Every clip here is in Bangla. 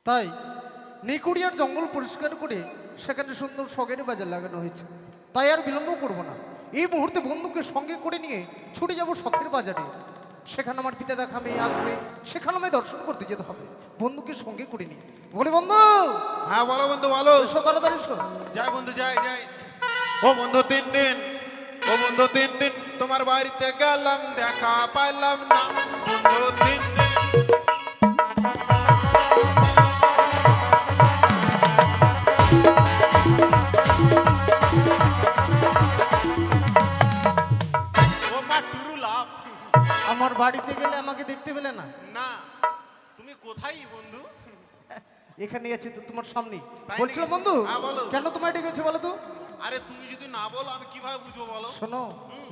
তাই নিকুড়িয়ার জঙ্গল পরিষ্কার করে সেখানে সুন্দর শখের বাজার লাগানো হয়েছে। তাই আর বিলম্ব করব না, এই মুহূর্তে বন্ধুকে সঙ্গে করে নিয়ে ছুটে যাব শখের বাজারে। সেখানে আমার পিতা দেখা মেয়ে আসবে, সেখানে আমায় দর্শন করতে যেতে হবে। বন্ধুকে সঙ্গে করে নিয়ে বলি, বন্ধু। হ্যাঁ বলো বন্ধু বলো। এসো তাড়াতাড়ি এসো। যাই বন্ধু যাই যাই। ও বন্ধু 3 দিন, ও বন্ধু 3 দিন তোমার বাড়িতে গেলাম, দেখা পাইলাম না। বন্ধু 3 দিন। ও মা টুরু লাভ। আমার বাড়িতে গেলে আমাকে দেখতে পেলে না? না, তুমি কোথায় বন্ধু? এখানে আছি তো তোমার সামনে। তাই বলছিলাম নাকি? বন্ধু, হ্যাঁ, বলো। কেন তোমায় ডেকেছে বলো তো? আরে তুমি যদি না বলো আমি কিভাবে বুঝবো বলো? শোনো,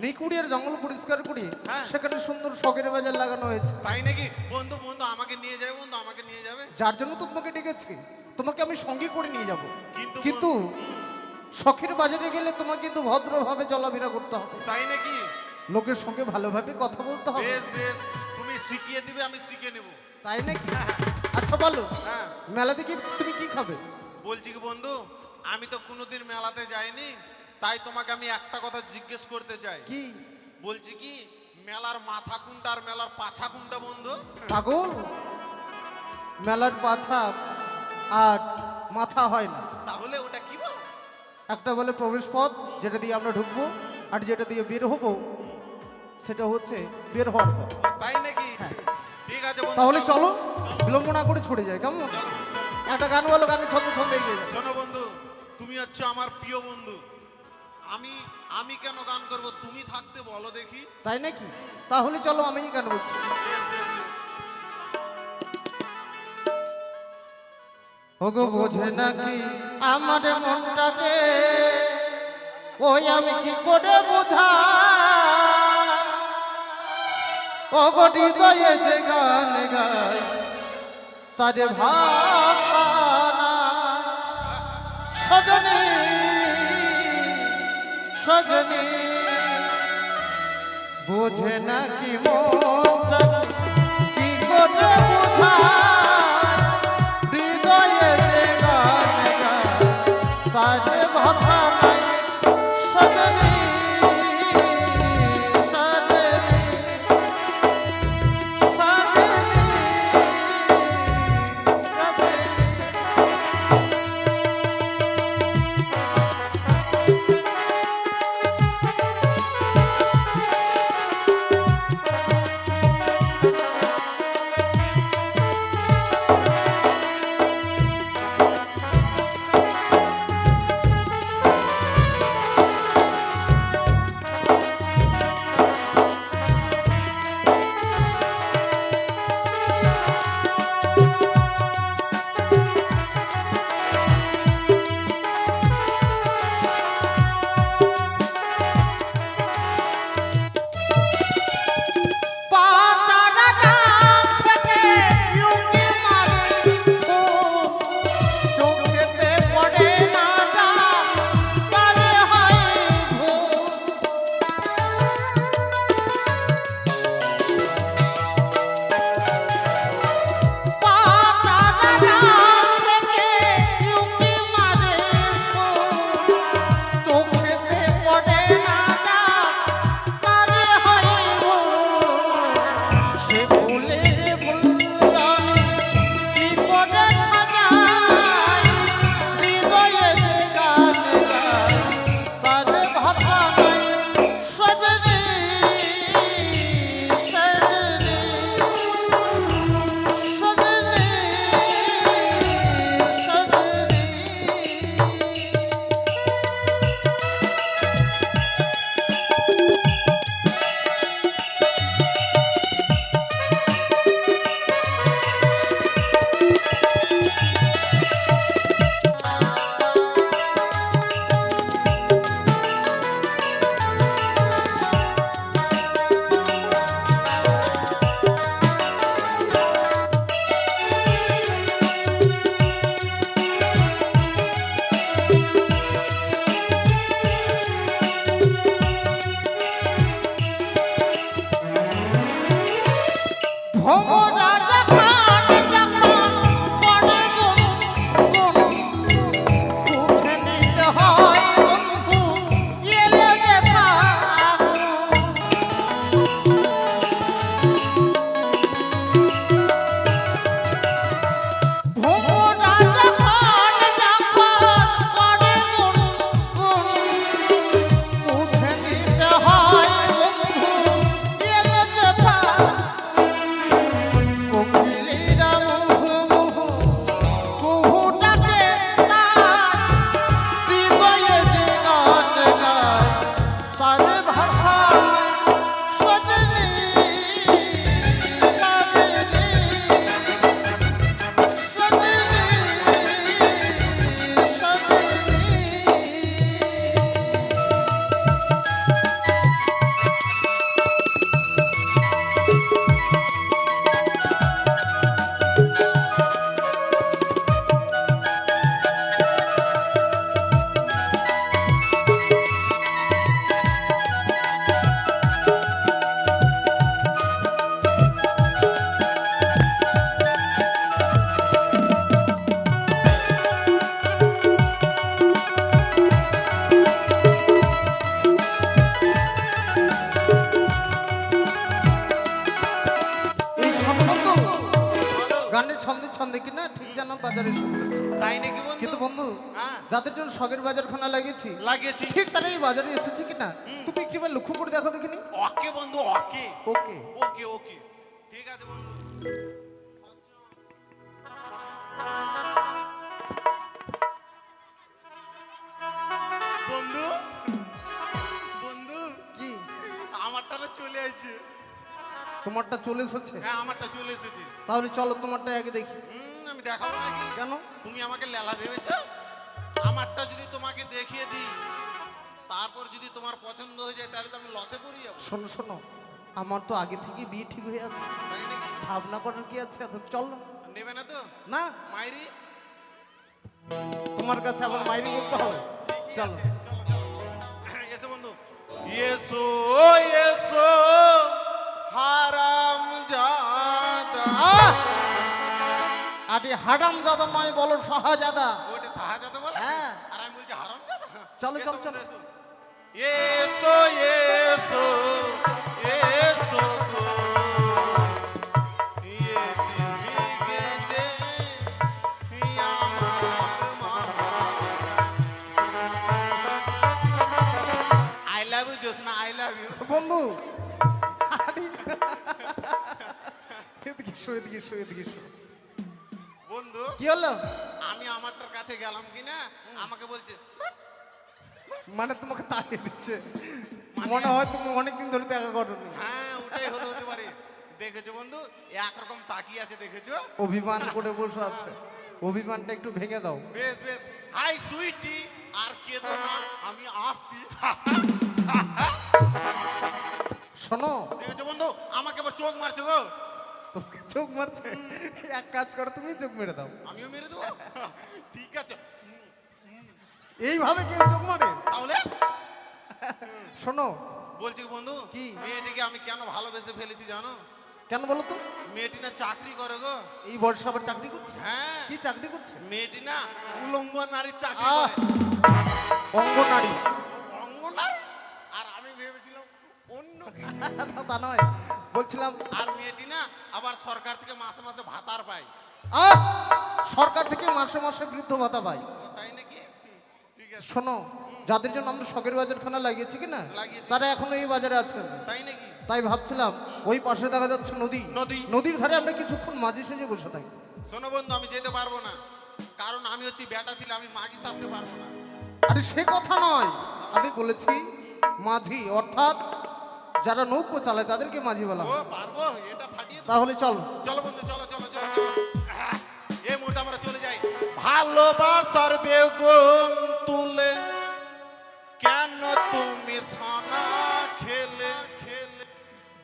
নিকুড়িয়ার জঙ্গল পরিষ্কার করে হ্যাঁ। সেখানে সুন্দর শখের বাজার লাগানো হয়েছে। তাই নাকি? বন্ধু বন্ধু আমাকে নিয়ে যাবে, বন্ধু আমাকে নিয়ে যাবে। যার জন্য তো তোমাকে ডেকেছি, তোমাকে আমি সঙ্গে করে নিয়ে যাব। কিন্তু কিন্তু শখের বাজারে গেলে তোমাকে কিন্তু ভদ্রভাবে চলাফেরা করতে হবে, তাই নাকি? লোকের সঙ্গে ভালোভাবে কথা বলতে হবে। বেশ বেশ, তুমি শিখিয়ে দিবে, আমি শিখে নেব। তাই নাকি? আচ্ছা বলো, হ্যাঁ মেলা থেকে তুমি কি খাবে? বলছি কি বন্ধু, আমি তো কোনোদিন মেলাতে যাইনি, তাই তোমাকে আমি একটা কথা জিজ্ঞেস করতে চাই। কি? বলছি কি, মেলার মাথা কোনটা আর মেলার পাছা কোনটা বন্ধু? পাগল, মেলার পাছা আর মাথা হয় না। তাহলে ওটা কি বল? একটা বলে প্রবেশ পথ, যেটা দিয়ে আমরা ঢুকবো, আর যেটা দিয়ে বের হবো সেটা হচ্ছে বের হওয়ার পথ। তাই নাকি? হ্যাঁ। ঠিক আছে বন্ধু, তাহলে চলো, চলো। বিলম্ব না করে ছুটে যাই, কেমন? চলো বন্ধু, চলো। একটা গান বলো, গানের ছন্দ ছন্দ এগিয়ে যাও। শোনো বন্ধু, তুমি হচ্ছে আমার প্রিয় বন্ধু। আমি আমি কেন গান করব, তুমি থাকতে বলো দেখি। তাই নাকি? তাহলে চলো, আমিই গান বলছি। বেশ, বেশ, বেশ। ওগো বোঝে নাকি আমার মনটাকে, ওই আমি কি করে বোঝা? ওগো হৃদয়ে যে গান গাই তারে ভাষা না। সজনী সজনী বোঝে নাকি মনটা কি করে বোঝা? হৃদয়ে যে গান গায় তারে ভাষা নাই। সজনী সজনী সজনী সজনী। ভোমরা যখন যখন পড়ে গো কিন্তু বন্ধু হ্যাঁ। যাদের জন্য শখের বাজারখানা লাগিয়েছি লাগিয়েছি ঠিক তারা এই বাজারে এসেছে কিনা তুমি একটিবার লক্ষ্য করে দেখো দেখিনি। ওকে বন্ধু ওকে ওকে ওকে ওকে ঠিক আছে বন্ধু বন্ধু বন্ধু কি আমারটা না চলে আসছে তোমারটা চলে এসেছে? হ্যাঁ আমারটা চলে এসেছে তাহলে চলো তোমারটা আগে দেখি। আমি দেখাবো নাকি কেন? তুমি আমাকে লেলা ভেবেছো আমারটা যদি তোমাকে দেখিয়ে দিই তারপর যদি তোমার পছন্দ হয়ে যায় তাহলে তো আমি লসে পড়ে যাবো শোনো শোনো, আমার তো আগে থেকে বিয়ে ঠিক হয়ে আছে, তাই নাকি ভাবনা করার কি আছে? এত চলো নেবে না তো না, মাইরি তোমার কাছে আবার মাইরি করতে হবে। ঠিকই চলো আছে, চলো চলো এসো বন্ধু এসো এসো হারাম জাদা আরে হারাম জাদা নয়, বলো শাহজাদা। ওটা শাহজাদা বলে হ্যাঁ। আর আমি বলছি হারাম জাদা চলো, এসো চলো, বন্ধু, চলো। এসো এসো এসো গো ये दिखे जे আমার মামা I love you Josna I love you বন্ধু আরে, এদিকে এসো, এদিকে এসো, এদিকে এসো। বন্ধু কি হলো? আমি আমারটার কাছে গেলাম কিনা আমাকে বলছে মানে তোমাকে তাড়িয়ে দিচ্ছে, মনে হয় তুমি অনেকদিন ধরে দেখা করোনি। হ্যাঁ ওটাই হতে পারে দেখেছো বন্ধু একরকম তাকিয়ে আছে দেখেছো অভিমান করে বসে আছে, অভিমানটা একটু ভেঙে দাও। বেশ বেশ হাই সুইটি আর কেঁদো না আমি আসছি শোনো, দেখেছো বন্ধু আমাকে আবার চোখ মারছে গো তোমাকে চোখ মারছে, এক কাজ করো, তুমি চোখ মেরে দাও। আমিও মেরে দেবো ঠিক আছে এইভাবে কেউ চোখ মারে? তাহলে শোনো, বলছি কি বন্ধু কি? মেয়েটিকে আমি কেন ভালোবেসে ফেলেছি জানো কেন বলো তো? মেয়েটি না চাকরি করে গো এই বয়সে আবার চাকরি করছে? হ্যাঁ কি চাকরি করছে? মেয়েটি না উলঙ্গ নারীর চাকরি আহ! করে অঙ্গনারী। অঙ্গনারী আর আমি ভেবেছিলাম অন্য কিছু। তা নয়, বলছিলাম আর মেয়েটি না আবার সরকার থেকে মাসে মাসে ভাতার পায় আহ! সরকার থেকে মাসে মাসে বৃদ্ধ ভাতা পাই। ও, তাই নাকি ঠিক আছে শোনো, যাদের জন্য আমরা শখের বাজারখানা লাগিয়েছি কিনা লাগিয়েছি। তারা এখনো এই বাজারে আছেন। তাই নাকি তাই ভাবছিলাম ওই পাশে দেখা যাচ্ছে নদী, নদী। নদীর ধারে আমরা কিছুক্ষণ মাঝি সেজে বসে থাকি। শোনো বন্ধু আমি যেতে পারবো না কারণ আমি হচ্ছি বেটা ছিল আমি মাগি সাজতে পারবো না আরে সে কথা নয়, আমি বলেছি মাঝি, অর্থাৎ যারা নৌকো চালায় তাদেরকে মাঝি বলা ও হয়। পারবো এটা ফাটিয়ে দেবো। তাহলে চল। চলো বন্ধু চলো চলো চলো চলো এই মুহূর্তে আমরা চলে যাই ভালোবাসার বেগুন তুলে কেন তুমি সানা খেলে খেলে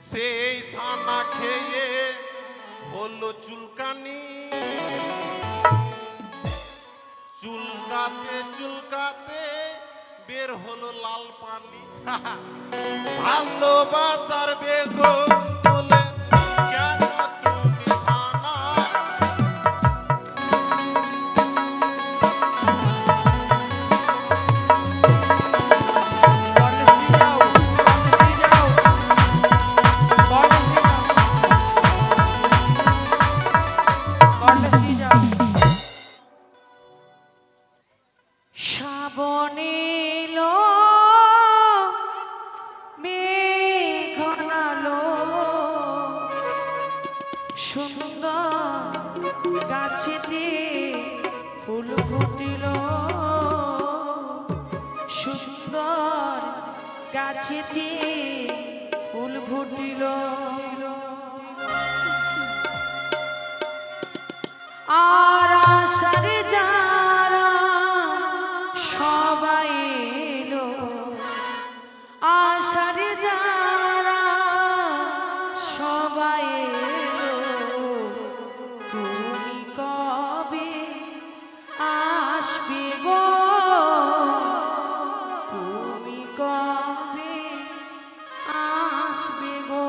সেই সানা খেয়ে হলো চুলকানি চুলকাতে চুলকাতে বের হলো লাল পানি ভালোবাসার বেগুন তুলে কেন তুমি সানা শ্রাবণেলো মেঘনালো সুন্দর গাছেতে ফুল ফুটিল সুন্দর গাছেতে ফুল ফুটিল আর আশারে যারা সবাই এলো আশারে যারা সবাই এলো তুমি কবে আসবে গো তুমি কবে আসবে গো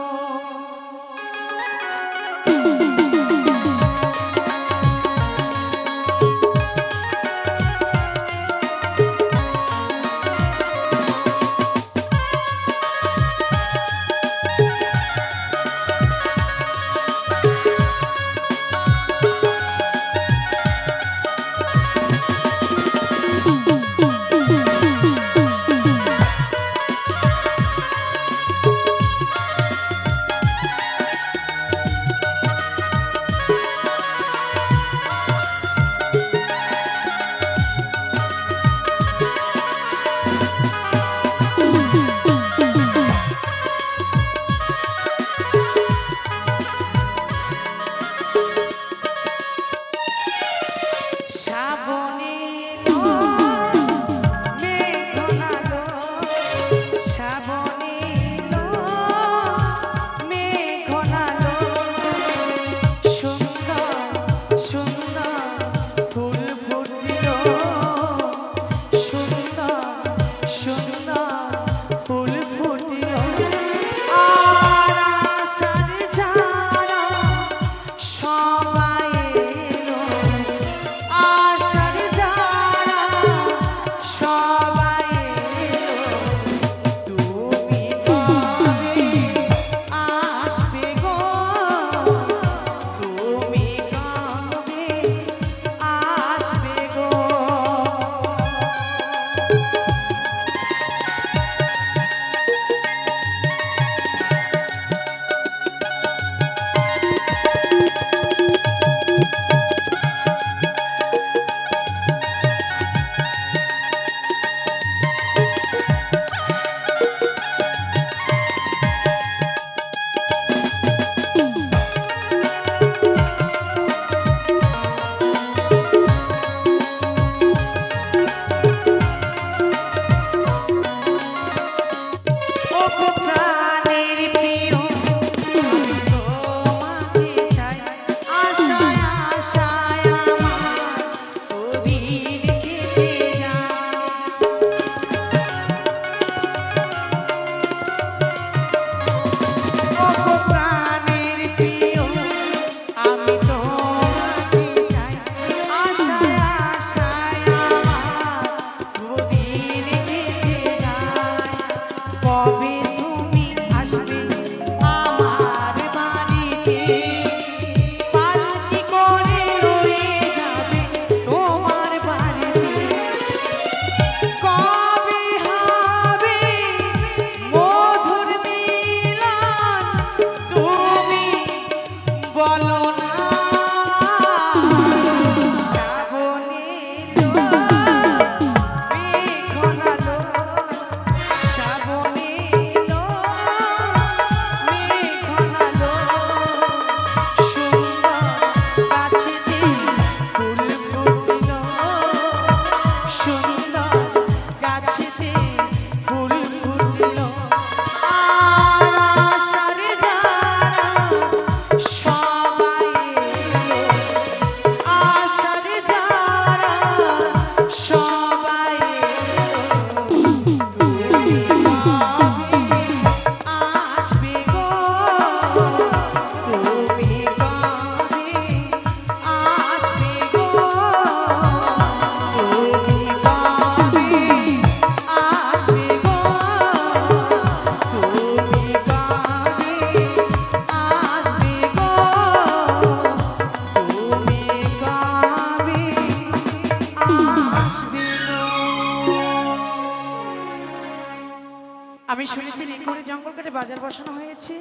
বাজার বসানো হয়েছে,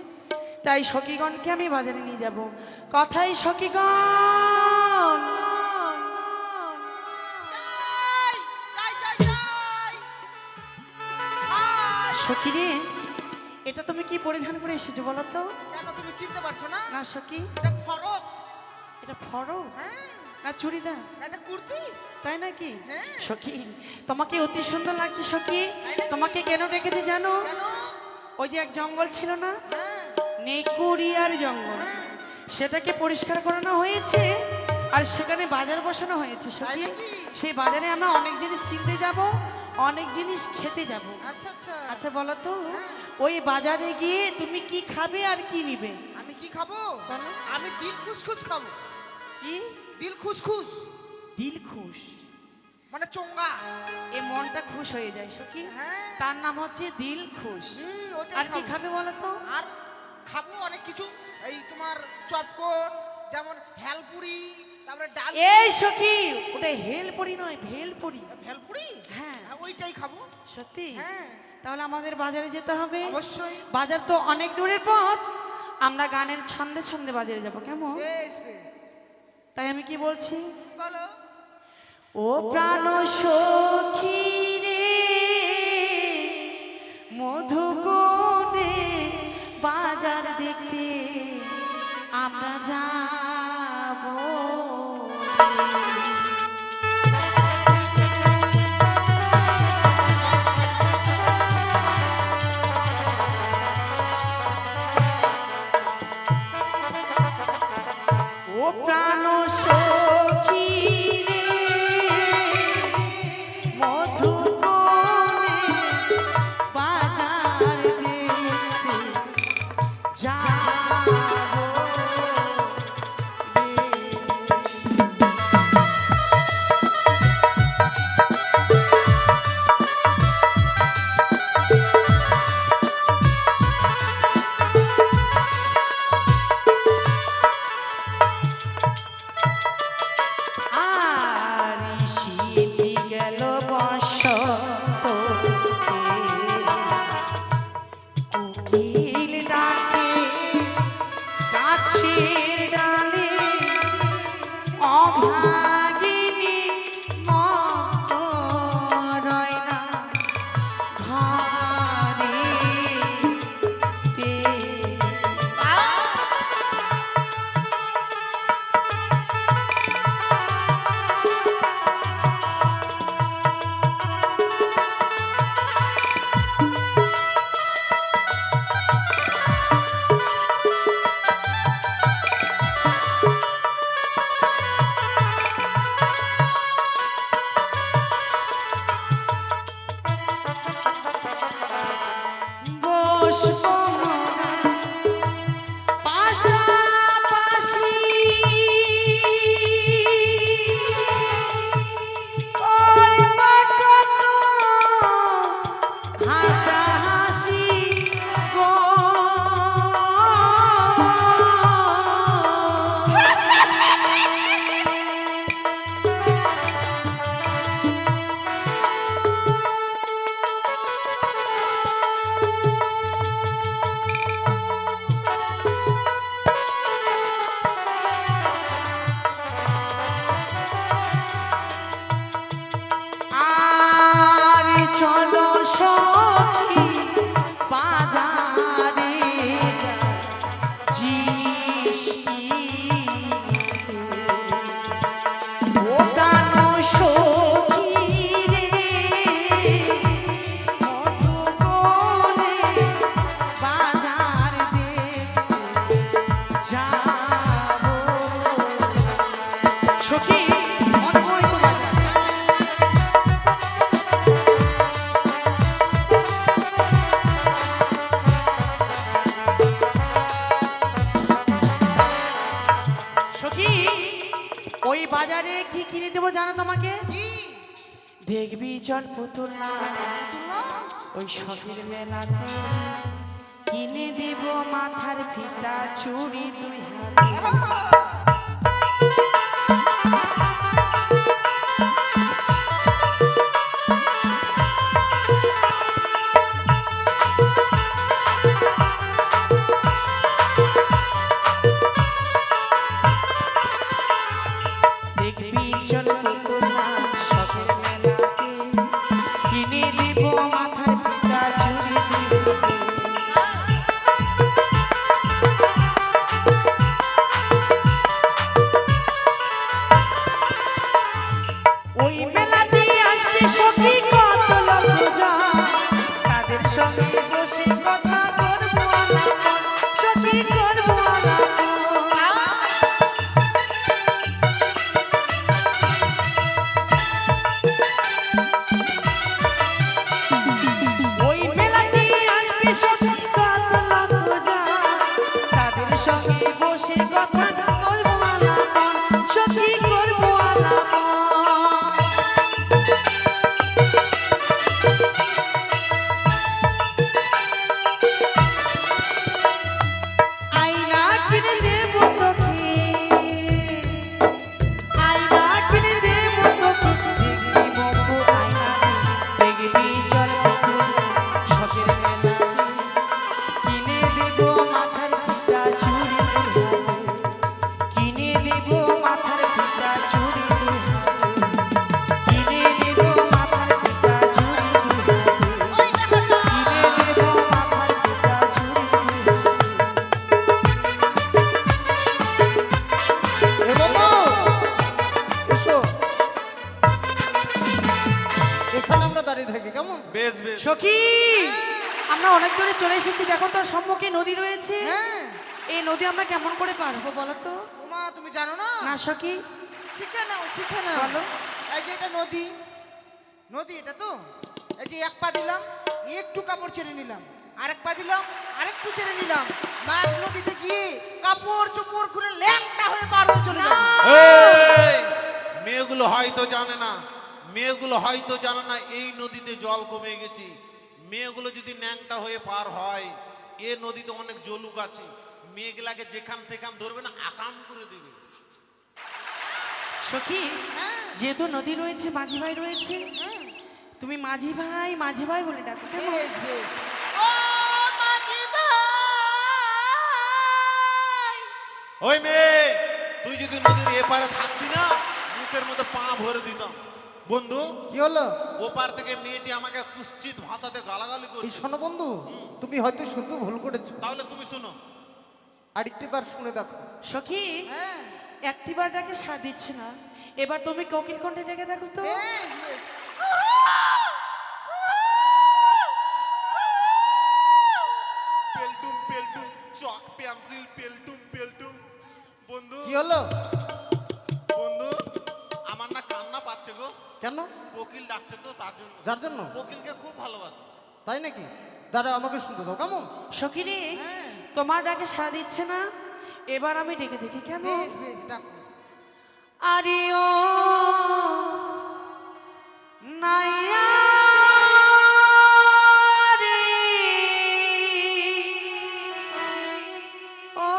তাই সখীগণকে আমি বাজারে নিয়ে যাব। কথাই সখীগণ, সখী রে, এটা তুমি কি পরিধান করে এসেছো বলো তো? কেন তুমি চিনতে পারছো না? না সখী, এটা ফরক। এটা ফরক হ্যাঁ, না চুড়িদার? না, এটা কুর্তি। তাই নাকি? হ্যাঁ। সখী, তোমাকে অতি সুন্দর লাগছে সখী। তাই নাকি? তোমাকে কেন ডেকেছি জানো? কেন? ওই যে এক জঙ্গল ছিল না, হ্যাঁ, নেকুরিয়ার জঙ্গল, হ্যাঁ। সেটাকে পরিষ্কার করানো হয়েছে আর সেখানে বাজার বসানো হয়েছে সখী। নাকি? সেই বাজারে আমরা অনেক জিনিস কিনতে যাব, অনেক জিনিস খেতে যাব। আচ্ছা আচ্ছা। আচ্ছা বলো তো, হ্যাঁ। ওই বাজারে গিয়ে তুমি কি খাবে আর কি নিবে? আমি কি খাবো? বলো। আমি দিল খুশখুশ খাবো। কি? দিল খুশখুশ দিল খুশ, মানে চোঙ্গা। এ মনটা খুশ হয়ে যায় সখী। হ্যাঁ। তার নাম হচ্ছে দিল খুশ। ওটাই আর কি খাবো। খাবে বলো তো? আর খাবো অনেক কিছু, এই তোমার চপকন, যেমন হেলপুরি, তারপরে ডাল। এই সখী, ওটা হেলপুরি নয়, ভেলপুরি। ভেলপুরি? হ্যাঁ। ওইটাই খাবো। সত্যি? হ্যাঁ, তাহলে আমাদের বাজারে যেতে হবে। অবশ্যই। বাজার তো অনেক দূরের পথ, আমরা গানের ছন্দে ছন্দে বাজারে যাব, কেমন? বেশ বেশ। তাই আমি কি বলছি, বলো। ও প্রাণ সখী রে, মধুকোণে বাজার দেখতে আমরা যাব। ও প্রাণ সখী রে, মধুকোণে বাজার দেখতে যাব রে। আর শীতি গেল বসন্ত, কোকিল ডাকে গাছের ডালে, অভাগিনী মরয় না ঘরেতে। বসবো মোরা পাশাপাশি, করবো কত হাসাহাসি গো। আর চলো সখী বাজারে যাই জিনিস কিনতে। ও প্রাণ সখী রে, মধুকোণে বাজার দেখতে যাব। সখী, মনে হয় তো বাজার। সখী, ওই বাজারে কি কিনে দেবো জানো তোমাকে? কি? দেখবি চল পুতুল না, ওই শখের মেলাতে কিনে দেব মাথার ফিতা, চুড়ি দুই হাতে। সখী আমরা অনেক দূরে চলে এসেছি, দেখো তো সম্মুখে নদী রয়েছে। হ্যাঁ এই নদী আমরা কেমন করে পার হবো বলো তো? ওমা তুমি জানো না? না সখী শিখে নাও শিখে নাও। বলো। এই যে এটা নদী, নদী এটা তো, এই যে এক পা দিলাম একটু কাপড় ছেড়ে নিলাম, আরেক পা দিলাম আরেকটু ছেড়ে নিলাম, মাঝ নদীতে গিয়ে কাপড় চোপড় খুলে ল্যাংটা হয়ে পার হয়ে চলে যাবো। এই, মেয়েগুলো হয়তো জানে না, মেয়েগুলো হয়তো জানে না এই নদীতে জল কমে গেছে। মেয়েগুলো যদি ন্যাংটা হয়ে পার হয়, এ নদীতে অনেক জলুক আছে, মেয়েগুলাকে যেখান সেখান ধরবে না, আকাম করে দিবে। সখী হ্যাঁ যেহেতু নদী রয়েছে, মাঝি ভাই রয়েছে, হ্যাঁ তুমি মাঝি ভাই বলে ডাকো কেমন? বেশ বেশ। ও মাঝি ভাই, ওই মেয়ে, তুই যদি নদীর এপারে থাকবি না, মুখের মধ্যে পা ভরে দিতাম। বন্ধু, কি হলো? ওপার থেকে মেয়েটি আমাকে কুৎসিত ভাষাতে গালাগালি এই করছে। শোনো বন্ধু, তুমি হয়তো শুনতে ভুল করেছো, তাহলে তুমি শোনো। আরেকটি বার শুনে দেখো। সখী হ্যাঁ একটি বার ডাকে সাড় দিচ্ছে না, এবার তুমি কোকিল কণ্ঠে ডেকে দেখো তো। বেশ বেশ। পেলটুম পেলটুম চক পেন্সিল পেলটুম পেলটুম। বন্ধু, কি হলো? বন্ধু, আমার না কান্না পাচ্ছে গো। কেন? কোকিল ডাকছে তো তার জন্য। যার জন্য? কোকিলকে খুব ভালোবাসে। তাই নাকি? দাঁড়া, আমাকে শুনতে দাও কেমন? সখী রে হ্যাঁ তোমার ডাকে সাড়া দিচ্ছে না, এবার আমি ডেকে দেখি কেমন। বেশ বেশ ডাকো। আরে ও নাইয়া রে, ও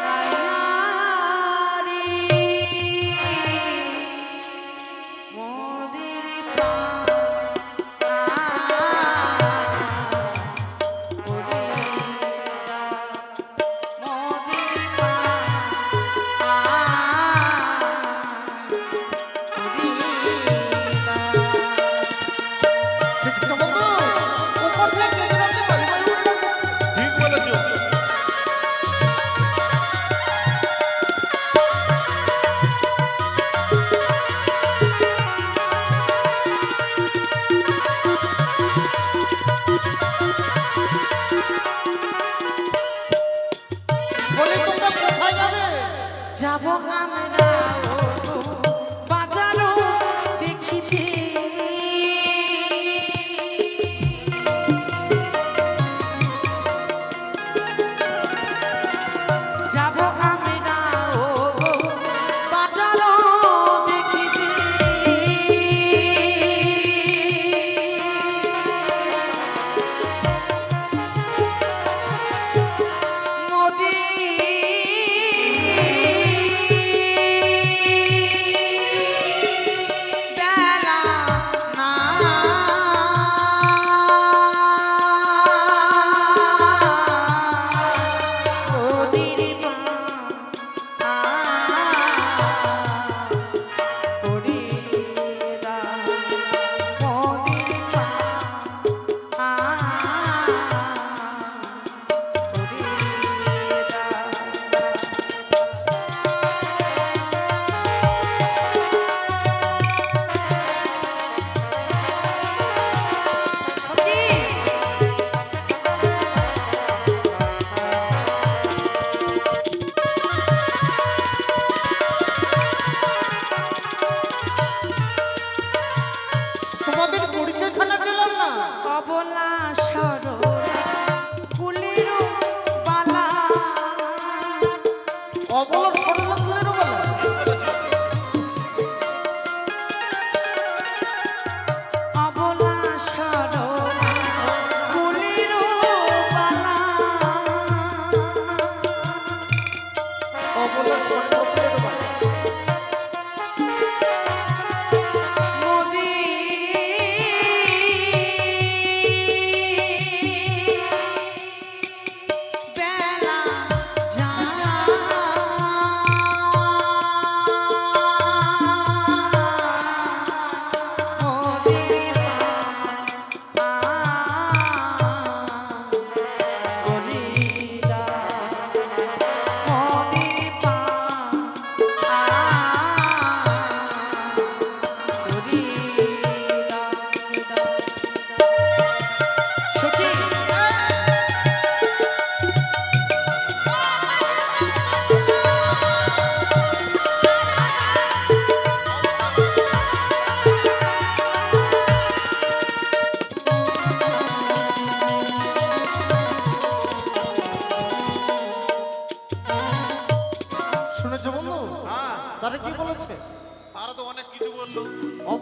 নাইয়া রে, মোদের দেখেছো বন্ধু? ওপর থেকে কে যেন আমাকে বাড়ি বাড়ি বলে ডাকছে। ঠিক বলেছো। বলি তোমরা কোথায় যাবে? যাব আমরা বাজারও দেখিতে, যাব আমরা বাজারও দেখিতে, নদী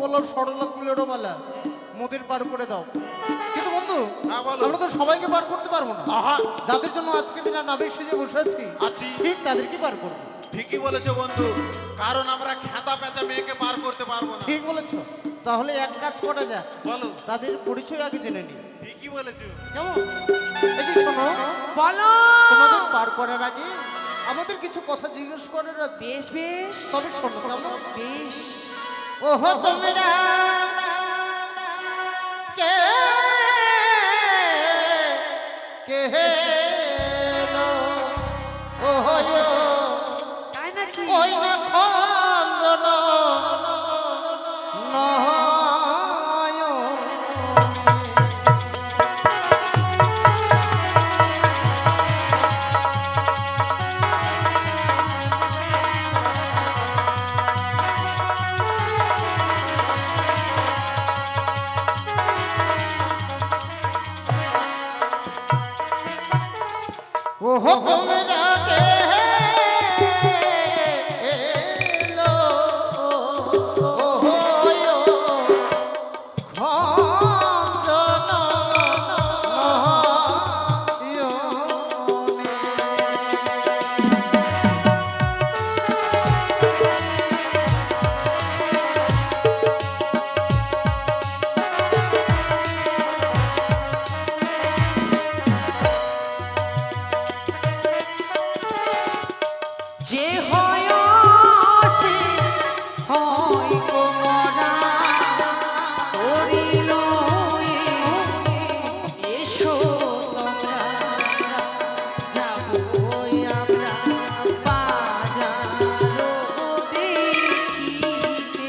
বলো সরলা কুলেরও বালা মোদের পার করে দাও। কিন্তু বন্ধু হ্যাঁ, বলো। আমরা তো সবাইকে পার করতে পারবো না। আহা যাদের জন্য আজকে দিন নাবিক সেজে বসে আছি আছি। ঠিক তাদেরকে পার করবো। ঠিকই বলেছো বন্ধু, কারণ আমরা খেতা পেঁচা মেয়েকে পার করতে পারবো না। ঠিক বলেছো। তাহলে এক কাজ করা যাক, বলো। তাদের পরিচয় আগে জেনে নি। ঠিকই বলেছো। কেমন? এই যে শোনো, বলো। তোমাদের পার করার আগে আমাদের কিছু কথা জিজ্ঞেস করার আছে। বেশ বেশ তবে শোনো কেমন? বেশ। ওহো তোমরা কে কে হেলো? ওহো তাই নাকি? ওই না খন্দন নয়নে। ওহো তোমরা কে এলো? ওহো খঞ্জন নয়নে। যে হয় সে হয় গো মরা, করিল এসো তোমরা, যাবই আমরা বাজার দেখিতে।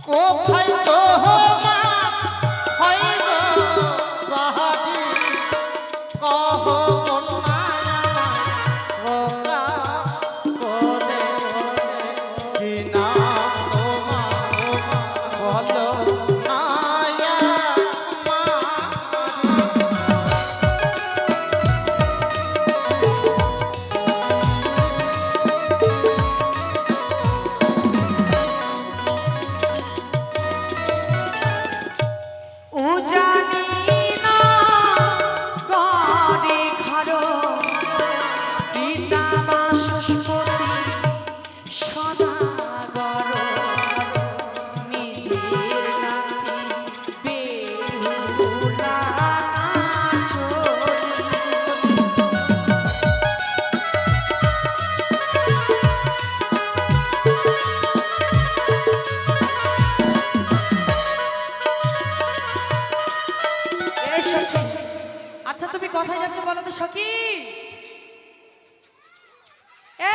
কোথায় তোমার হইল বাহারি? কহ কন্যা প্রকাশ করে। কি নাম তোমার বলো মায়া মা। ও জানি না গড়ে ঘর, পিতা বাসস্পতি সদাগর, নিজের নাতি বেহুলা চলি। এই সখী, আচ্ছা তুমি কোথায় যাচ্ছ বলো তো সখী?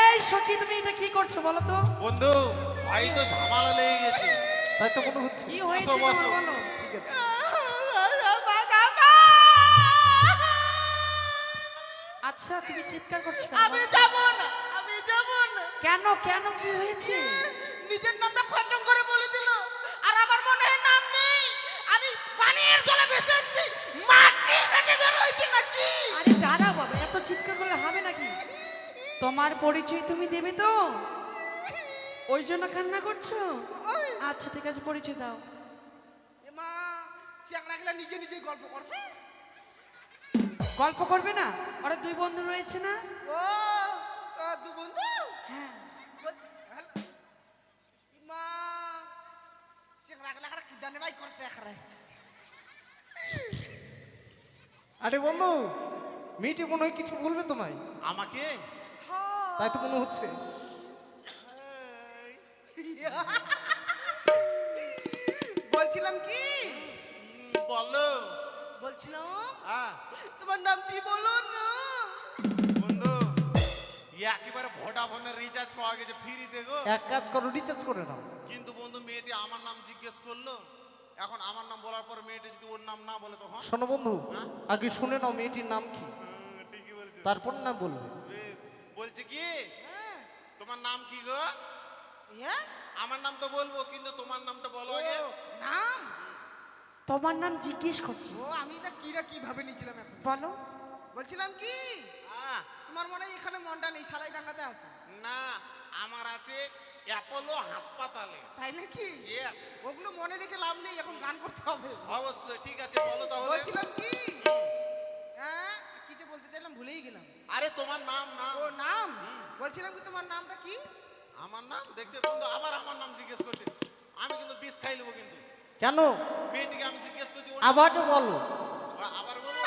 এই সখী তুমি এটা কি করছো বলো তো? বন্ধু, ভাই তো ঝামেলা লেগে গেছে। তাই তো মনে হচ্ছে। কি হয়েছে বসো, তোমার বসো। বলো? ঠিক আছে। আচ্ছা তুমি চিৎকার করছো কেন? আমি যাব না, আমি যাব না। কেন কেন কি হয়েছে? নিজের নামটা খচম করে বলে দিল, আর আমার মনে হয় নাম নেই। আমি পানির জলে ভেসে এসেছি, মাটি ফেটে বের হয়েছে নাকি? আরে দাঁড়াও বাবা, এত চিৎকার করলে হবে নাকি? তোমার পরিচয় তুমি দেবে তো? ওই জন্য কান্না করছো? আচ্ছা ঠিক আছে, পরিচয় দাও। এ মা, চ্যাংড়াগুলা নিজে নিজেই গল্প করছে। গল্প করবে না? ওরা দুই বন্ধু রয়েছে না? ও দু বন্ধু। হ্যাঁ। হ্যালো মা, চ্যাংড়াগুলা কি জানে ভাই করছে এখানে। আরে বন্ধু, মেয়েটি মনে হয় কিছু বলবে তোমায়। আমাকে তাই তো মনে হচ্ছে। বলছিলাম কি, বলো। বলছিলাম হ্যাঁ তোমার নাম কি বলো না? বন্ধু, একেবারে ভোডাফোনের রিচার্জ পাওয়া গেছে ফ্রি দেখো। এক কাজ করো, রিচার্জ করে নাও। কিন্তু বন্ধু, মেয়েটি আমার নাম জিজ্ঞেস করলো। এখন আমার নাম বলার পর মেয়েটি যদি ওর নাম না বলে তখন? শোনো বন্ধু, আগে শুনে নাও মেয়েটির নাম কি, ঠিকই বলছো। তারপর না বলবে। বেশ, বলছে কি হ্যাঁ। তোমার নাম কি গো? হ্যাঁ? আমার নাম তো বলবো, কিন্তু তোমার নামটা বলো আগে। ও, নাম তোমার নাম জিজ্ঞেস করছো? ও আমি না কি ভাবে নিয়েছিলাম এখন। বলো। বলছিলাম কি আহ, তোমার মনে হয় এখানে মনটা নেই, শালাই ডাঙ্গাতে আছে। না, আমার আছে অ্যাপোলো হাসপাতালে। তাই নাকি? ইয়েস, ওগুলো মনে রেখে লাভ নেই, এখন গান করতে হবে। অবশ্যই। ঠিক আছে, বলো তাহলে। বলছিলাম কি হ্যাঁ কি যে বলতে চাইলাম ভুলেই গেলাম। আরে তোমার নাম নাম ও নাম বলছিলাম কি তোমার নামটা কি? আমার নাম দেখছে বন্ধু, আবার আমার নাম জিজ্ঞেস করছে। আমি কিন্তু বিষ খাই নেবো কিন্তু। কেন মেয়েটিকে আমি জিজ্ঞেস করছি ওর আবার বলো? আবার বলবো?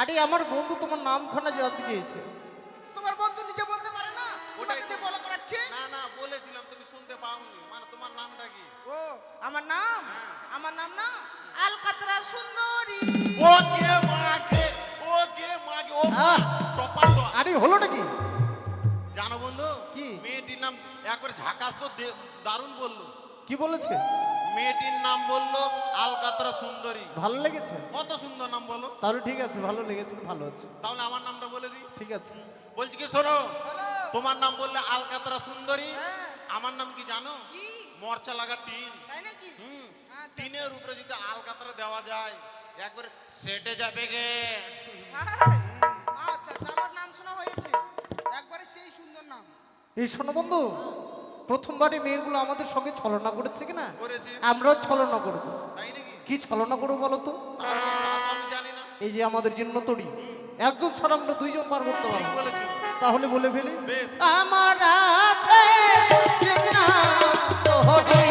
আরে আমার বন্ধু তোমার নামখানা জানতে চেয়েছে। তোমার বন্ধু নিজে বলতে পারে না, ওটাই ওটাকে তো। দিয়ে বলা করাচ্ছে। না না, বলেছিলাম তুমি শুনতে পাওনি। মানে তোমার নামটা কি? ও আমার নাম হ্যাঁ। আমার নাম না আলকাতরা সুন্দরী। ওকে মাকে, ওকে মাকে, ও আহ! টপার তো। আরে হলোটা কি? জানো বন্ধু কি? মেয়েটির নাম একবার ঝাকাস করে দারুণ বললো। কি বলেছে? মেয়েটির নাম বললো আলকাতরা সুন্দরী। ভালো লেগেছে? কত সুন্দর নাম বলো। তাহলে ঠিক আছে, ভালো লেগেছে তো ভালো আছে। তাহলে আমার নামটা বলে দিই। ঠিক আছে। বলছি কি শোনো, বলো। তোমার নাম বললে আলকাতরা সুন্দরী, হ্যাঁ। আমার নাম কি জানো? কি মরচা লাগা টিন। তাই নাকি? হুম, আচ্ছা। টিনের উপরে যদি আলকাতরা দেওয়া যায় একবার সেটে যাবে গে। আচ্ছা আচ্ছা, আমার নাম শোনা হয়েছে একবারে, সেই সুন্দর নাম। এই শোনো বন্ধু, প্রথমবারই মেয়েগুলো আমাদের সঙ্গে ছলনা করেছে কিনা, করেছে আমরাও ছলনা করবো। তাই নাকি? কি ছলনা করবো বলো তো? তা আমি জানি না। এই যে আমাদের জিন্ন তরি, একজন ছাড়া আমরা দুইজন পার করতে ঠিক পারবো। বলেছো। তাহলে বলে ফেলি, বেশ। আমার আছে জিন্না তোহরি,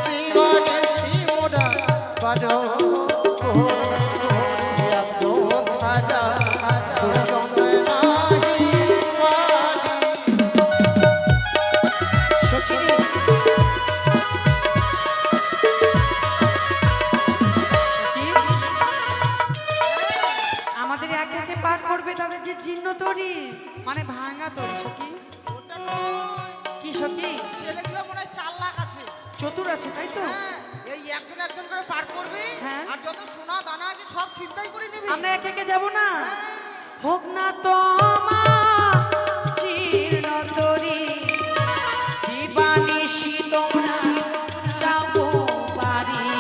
জীবনে শিমুরা বাজো একজন ছাড়া দুজন নাহি পারি। সখী, সখী, আমাদের একে একে পার করবে তাদের যে জীর্ণ তরি, মানে ভাঙা তরি। সখী, ওটা নয়, কি সখী? ছেলেগুলো মনে হয় 4 লাখ আছে। চতুর আছে তাই তো? হ্যাঁ, এই একজন একজন করে পার করবে, হ্যাঁ। আর যত সোনা দানা আছে সব ছিনতাই করে নেবে। আমরা একে একে যাবো না? হোক না তোমার জীর্ণ তরি, দিবানিশি তোমরা যাবো বাড়ি,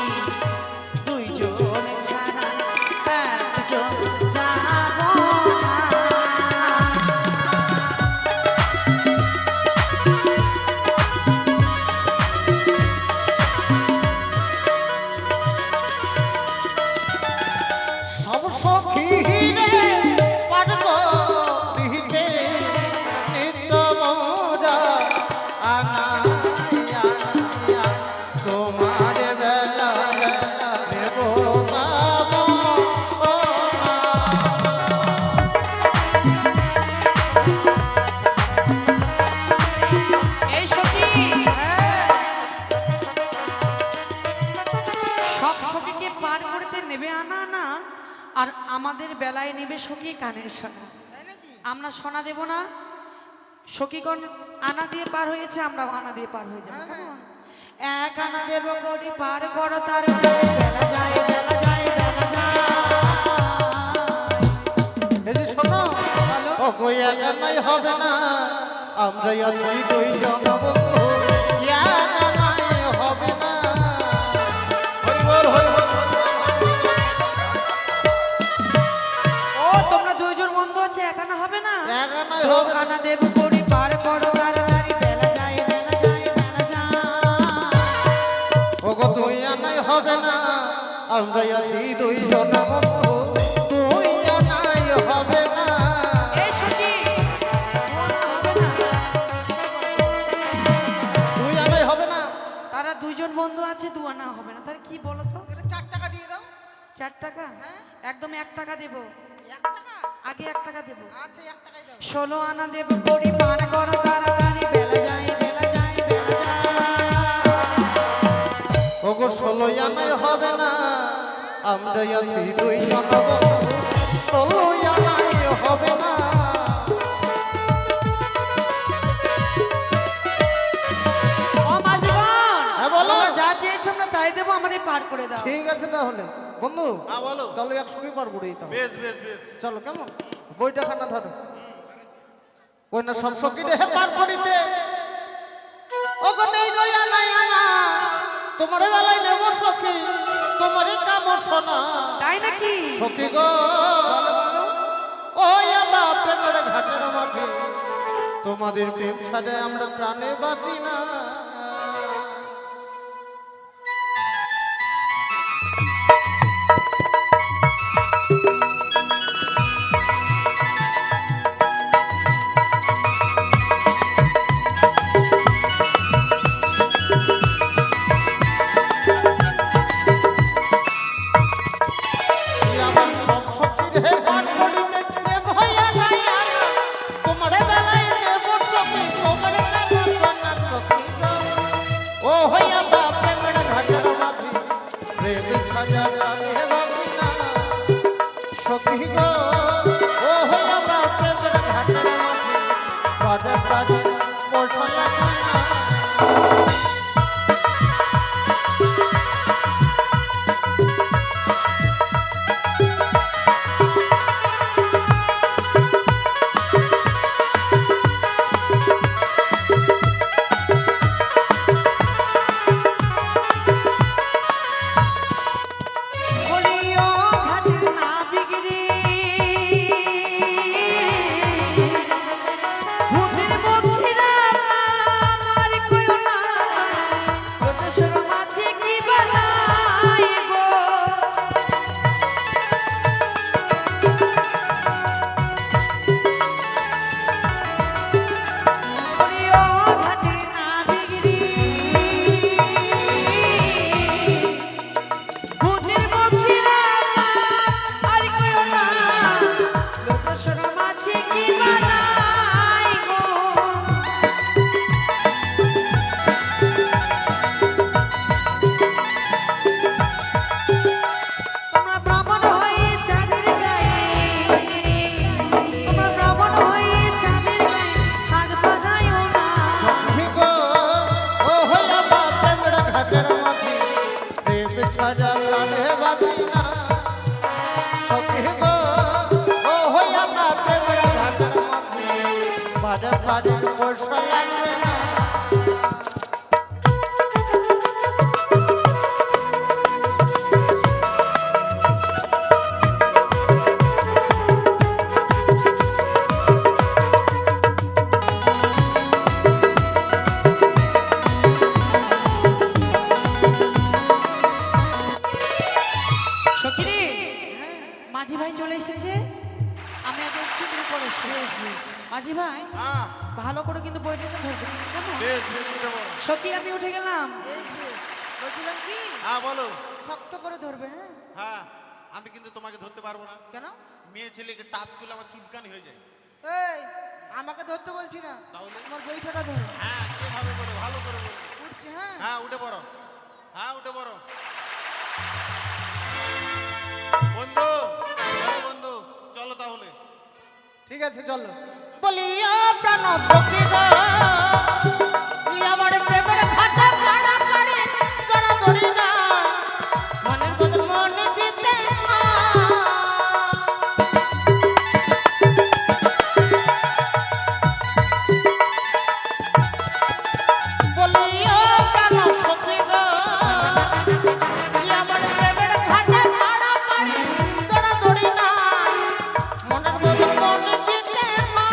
দুইজন ছাড়া একজন যাবো না। সব সখী রে পারব দিতে নিত্য মোরা আনাইয়া তোমার বেলা দেব পাব সোনা। এই সখী, সব সখীকে পার করতে নেবে আনা না, আর আমাদের বেলায় নেবে সখী কানের সোনা। তাই নাকি? আমরা সোনা দেব না, সখীগণ আনা দিয়ে পার হয়েছে, আমরা আনা দিয়ে পার হয়ে যাবো। হ্যাঁ, কেমন? এক আনা দেব করি পার করো তার বেলা যায় বেলা যায় বেলা যায়। এই যে শোনো, ও কই একাই হবে না, আমরাই আছি দুইজন বন্ধু, একাই হবে না। হরি বল, হরি বল, হরি বল। ও তোমরা দুইজন বন্ধু আছে, একানা হবে না? একাই তো হবে না। আনা দেব করি পার করো তাড়াতাড়ি বেলা যায় বেলা যায় বেলা যায়। ওগো তুই আনাই হবে না, আমরাই আছি দুইজন বন্ধু, তুই আনাই হবে না। এই সখী, ও আনা হবে না। তুই আনাই হবে না। তারা দুইজন বন্ধু আছে, দু আনা হবে না। তাহলে কি বলো তো? তাহলে 4 টাকা দিয়ে দাও। 4 টাকা? হ্যাঁ। একদম 1 টাকা দেব। 1 টাকা? আগে 1 টাকা দেব। আচ্ছা 1 টাকাই দাও। 16 আনা দেব করি পার করো তাড়াতাড়ি বেলা যায় বেলা যায় বেলা যায়। ওগো 16 আনাই হবে না, আমরাই আছি দুইজন বন্ধু, 16 আনাই হবে না। ও মাঝিগণ, হ্যাঁ, বলো। তোমরা যা চেয়েছো আমরা তাই দেবো, আমাদের পার করে দাও। ঠিক আছে তাহলে বন্ধু, হ্যাঁ বলো। চলো একসঙ্গে পার করে দিতাম। বেশ বেশ বেশ। চলো, কেমন? বইটা খানা ধরো। ওই না সব সখী রে পার করিতে, ওগো নেই গয়া নাই আনা তোমার বেলায় নেব সখী তোমারই কাম শোনা তাই নাকি? সখী গো ওই আমরা প্রেমের ঘাটের মাঝে তোমাদের প্রেম ছাড়ে আমরা প্রাণে বাঁচি না। আমার সব সখীর হে পান করিতে প্রেম হইয়া নাই আনা, তোমার বেলায় নেব সখী তোমার কাম শোনা সখী গো। ও হইয়া আমরা প্রেমের ঘাটের মাঝে প্রেম ছাড়া প্রাণে বাঁচি না সখী গো। ও হইয়া আমরা প্রেমের ঘাটের মাঝে বাজে বাজে পয়সা লাগে না। বলিও ঘাটের নাবিক রে, ভূতের বখিরা আমার কইও না, প্রদেশের মাঝে কি বানাই গো। বলিও ঘাটের নাবিক রে, ভূতের বখিরা আর কইও না, প্রদেশের মাঝে কি বানাই গো। তোমরা ব্রাহ্মণ হয়ে চাঁদের গায়ে, তোমরা ব্রাহ্মণ হয়ে চাঁদের গায়ে হাত বাঁধাইও না। সখী গো ও হইয়া আমরা প্রেমের ঘাটের মাঝে প্রেম ছাড়া প্রাণে বাঁচি না সখী গো। ও হইয়া আমরা প্রেমের ঘাটের মাঝে বাজে বাজে পয়সা লাগবে না। সখী রে, মাঝি ভাই চলে এসেছে, আমি আগে উঠছি তুমি পরে এসো। মাঝি ভাই হ্যাঁ ভালো করে কিন্তু বইটা ধরবে কেমন? বেশ বেশ উঠে পড়ো। সখী আমি উঠে গেলাম। বেশ বেশ বলছিলাম কি হ্যাঁ বলো। শক্ত করে ধরবে হ্যাঁ। হ্যাঁ আমি কিন্তু তোমাকে ধরতে পারবো না, কেন? মেয়ে ছেলেকে টাচ করলে আমার চুলকানি হয়ে যায়। এই আমাকে ধরতে বলছি না, তাহলে তোমার বইটাটা ধরো। হ্যাঁ এভাবে বলো, ভালো করে বলো। উঠছি হ্যাঁ। হ্যাঁ উঠে পড়ো, হ্যাঁ উঠে পড়ো। বন্ধু চলো বন্ধু, চলো তাহলে। ঠিক আছে চলো। বলিয়া প্রাণ সখী গো ই আমার প্রেমের ঘাটে ভাড়া করে জড়া ধরি না মনের মধ্যে মনে দিতে না। বলিয়া প্রাণ সখী গো ই আমার প্রেমের ঘাটে ভাড়া করে জড়া ধরি না মনের মধ্যে মনে দিতে না।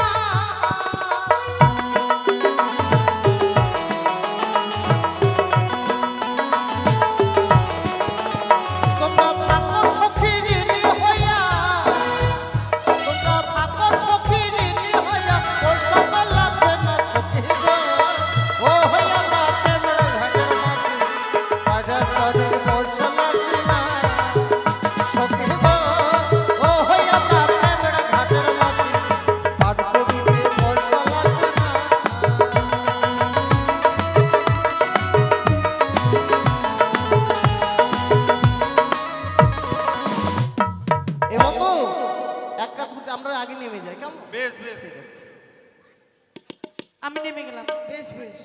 আমি নেমে গেলাম, বেশ বেশ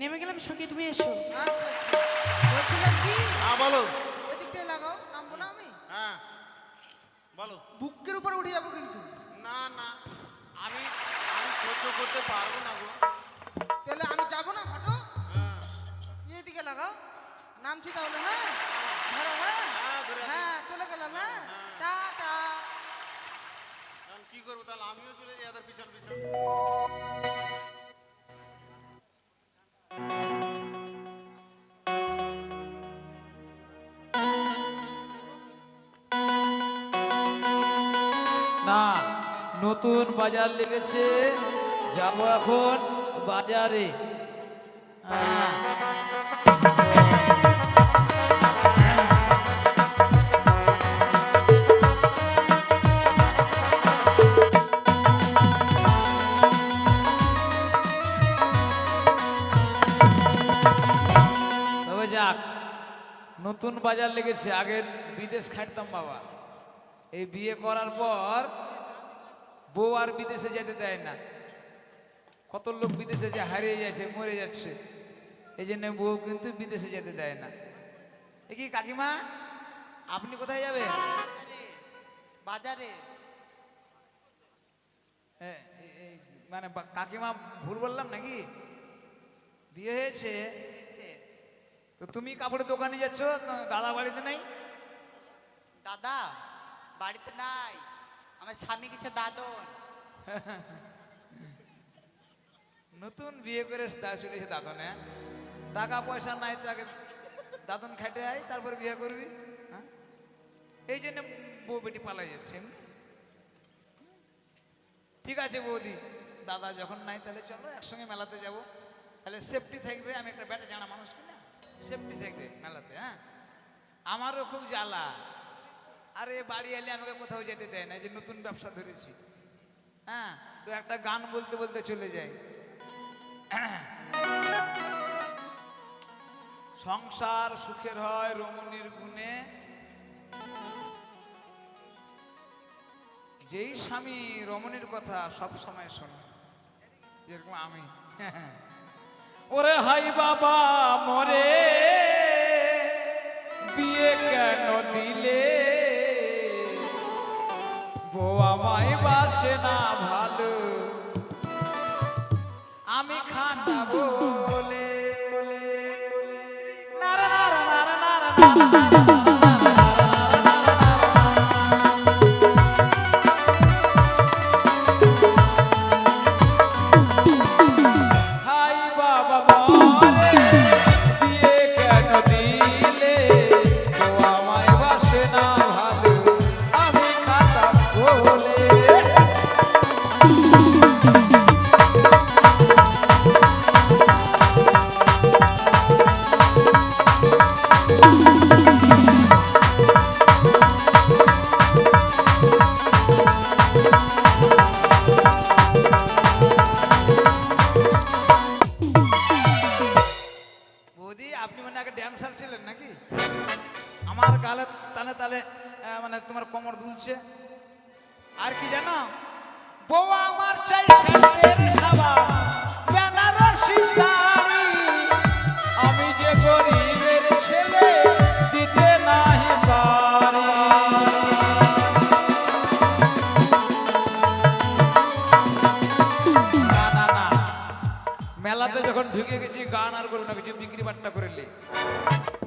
নেমে গেলাম। সখী তুমি এসো। আচ্ছা আচ্ছা বলছিলাম কি হ্যাঁ বলো। এদিকটায় লাগাও, নামবো না আমি? হ্যাঁ বলো। বুকের উপরে উঠে যাবো কিন্তু। না না আমি আমি সহ্য করতে পারবো না গো। তাহলে আমি যাবো না, হাঁটো। হ্যাঁ এদিকে লাগাও, নামছি তাহলে, হ্যাঁ ধরো, হ্যাঁ হ্যাঁ, ধরে আছি। হ্যাঁ চলে গেলাম, হ্যাঁ হ্যাঁ। টাটা। এখন কি করবো তাহলে, আমিও চলে যাই এদের পিছন পিছন। না, নতুন বাজার লেগেছে, যাব এখন বাজারে। হ্যাঁ। তবে যাক, নতুন বাজার লেগেছে। আগে বিদেশ খাটতাম বাবা, এই বিয়ে করার পর বউ আর বিদেশে যেতে দেয় না। কত লোক বিদেশে যে হারিয়ে যাচ্ছে, মরে যাচ্ছে, এই জন্য বউ কিন্তু বিদেশে যেতে দেয় না। এ কি কাকিমা, আপনি কোথায় যাবেন? বাজারে। মানে কাকিমা ভুল বললাম নাকি? বিয়ে হয়েছে তো তুমি কাপড়ের দোকানে যাচ্ছ, দাদা বাড়িতে নাই? দাদা বাড়িতে নাই, আমার স্বামী গেছে দাদন। নতুন বিয়ে করে চলেছে দাদনে, টাকা পয়সা নাই, তাকে দাদন খাটে আয়, তারপর বিয়ে করবি। হ্যাঁ? এই জন্য বউ বেটি পালাই যাচ্ছে এমনি। ঠিক আছে বৌদি, দাদা যখন নাই তাহলে চলো একসঙ্গে মেলাতে যাব, তাহলে সেফটি থাকবে। আমি একটা ব্যাটা জানা মানুষ কিনা, সেফটি থাকবে মেলাতে। হ্যাঁ, আমারও খুব জ্বালা। আরে বাড়ি এলে আমাকে কোথাও যেতে দেয় না, এই যে নতুন ব্যবসা ধরেছি। হ্যাঁ, তো একটা গান বলতে বলতে চলে যাই। সংসার সুখের হয় রমণীর গুণে, যেই স্বামী রমণীর কথা সব সময় শোনে, যেরকম আমি। ওরে হাই বাবা মরে বিয়ে কেন দিলে, বউ আমায় বাসে না ভালো, আমি খানা বলে। নারা নারা নারা নারা হাই বাবা মরে বিয়ে কেন দিলে, বউ আমায় বাসে না ভালো, আমি খাতা বলে। বৌদি, আপনি মানে আগে ড্যান্সার ছিলেন নাকি? আমার গালে তালে তালে মানে তোমার কোমর দুলছে। আর কি জানো, বউ আমার চাই শ্যাম্পের সাবান, বেনারসি শাড়ি, আমি যে গরিবের ছেলে দিতে নাহি পারি। না না না, মেলাতে যখন ঢুকে গেছি গান আর করে না, কিছু বিক্রি বাট্টা করলে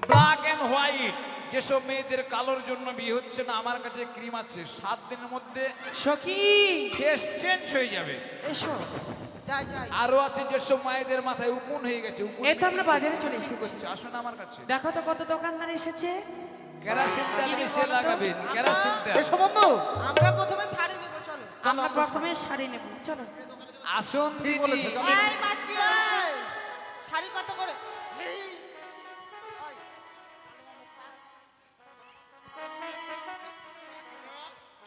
ব্ল্যাক অ্যান্ড হোয়াইট, যেসব মেয়েদের কালোর জন্য বিয়ে হচ্ছে না, আমার কাছে ক্রিম আছে, 7 দিনের মধ্যে সখী ফেস চেঞ্জ হয়ে যাবে। এসো, যাই যাই। আরো আছে যেসব মায়েদের মাথায় উকুন হয়ে গেছে, উকুন এই তো আমরা বাজারে চলে এসেছি। করছে, আসো না আমার কাছে। দেখো তো কত দোকানদার এসেছে। কেরাসিন তেল মিশিয়ে লাগাবেন, কেরাসিন তেল। এসো বন্ধু, আমরা প্রথমে শাড়ি নেব, চলো। আমরা প্রথমে শাড়ি নেব, চলো। আসুন ঠিক দিদি। বলেছো, চলো। এই মাসি, এই, শাড়ি কত করে? এই,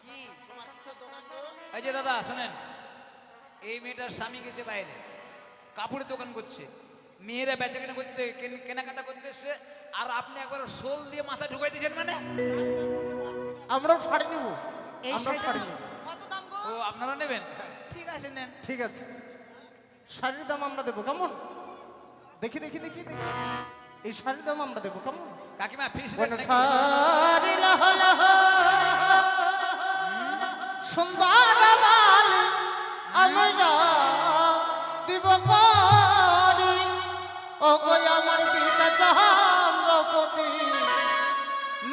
কি তোমার কিসের দোকান গো? এই যে দাদা শোনেন, এই মেয়েটার স্বামী গেছে বাইরে, কাপড়ের দোকান করছে, মেয়েরা বেচা কেনা করতে কেনাকাটা করতে এসছে, আর আপনি একবার সোল দিয়ে মাথা ঢুকাই দিয়েছেন মানে। আমরাও শাড়ি নেব, এই আমরাও শাড়িটা শাড়ি নেব। কত দাম গো? ও আপনারা নেবেন? ঠিক আছে নেন। ঠিক আছে, শাড়ির দাম আমরা দেবো, কেমন? দেখি দেখি দেখি দেখি, এই শাড়ির দাম আমরা দেবো, কেমন? কাকিমা ফিস শাড়ি লহ লহ সুন্দর মাল আমরা দিব করি, ও গো আমার পিতা চন্দ্র করোড়পতি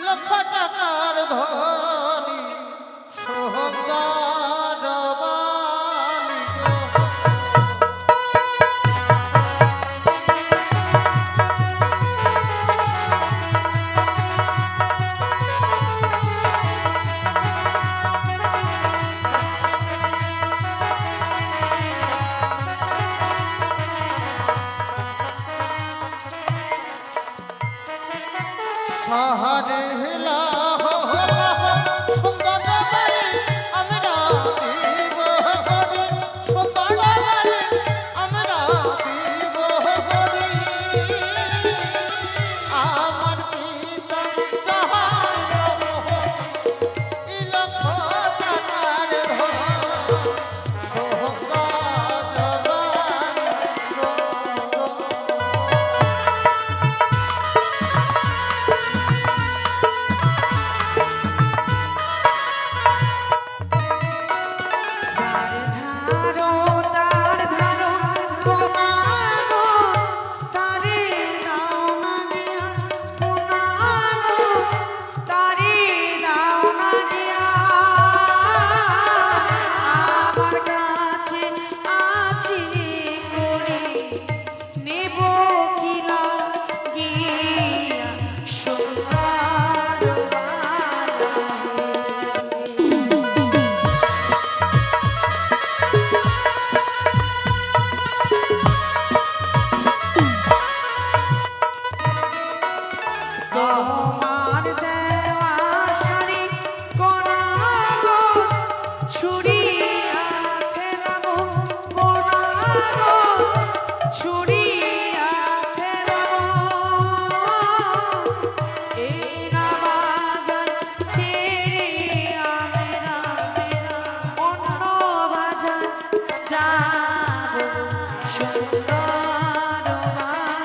লক্ষ টাকার ধনী সোহগার বালিক। সাহারে হেলা হলা সুন্দর বাড়ি আমরা দিব হরি, সুন্দর বাড়ি আমরা দিব হরি। আমার পিতা চাহার লক্ষ টাকার ধন সোহগার বালিক। তোমার দেওয়া শাড়ি কোনা গো ছুড়িয়া ফেলাবো, কোনা গো ছুড়িয়া ফেলাবো। এই না বাজার ছেড়ে আমরা অন্য বাজার যাবো, সুন্দর বাংলাদেশ।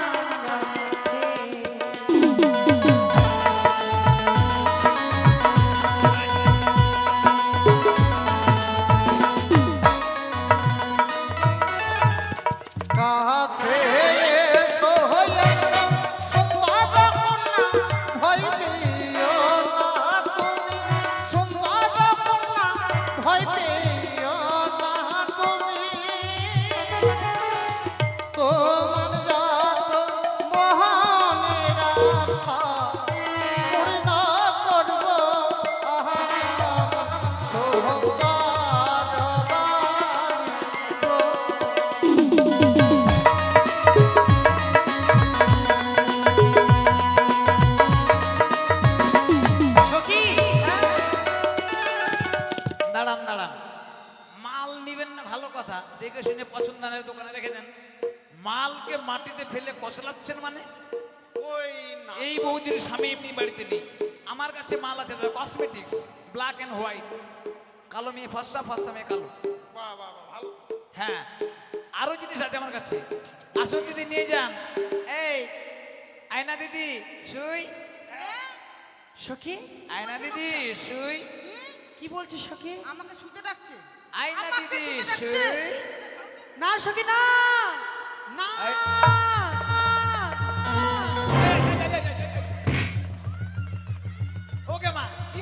কাছে এসো হইয়া সুন্দর কন্যা ভয় পেও না তুমি, সুন্দর কন্যা ভয় পেও না তুমি। তোমার যত মোহনের আশা পূর্ণ করব আহা সোহগার বালিক। সখী দাঁড়ান দাঁড়ান, মাল নিবেন না ভালো কথা, দেখে শুনে পছন্দের দোকানে রেখে দেন। মালকে মাটিতে ফেলে কসলাচ্ছেন মানে? ওই না এই বৌদির স্বামী এমনি বাড়িতে নেই, আমার কাছে মাল আছে কসমেটিক্স, ব্ল্যাক অ্যান্ড হোয়াইট, কালো মেয়ে ফর্সা, ফর্সা মেয়ে কালো। বাহ বাহ বাহ, ভালো। হ্যাঁ, আরো জিনিস আছে আমার কাছে, আসুন দিদি নিয়ে যান। এই আয়না দিদি সুই, সখী আয়না দিদি সুই, কি বলছিস সখী? আমাকে শুতে ডাকছে। আয়না আমাকে দিদি শুতে সুই। ডাকছে। না সখী না না। ওকে মা, কি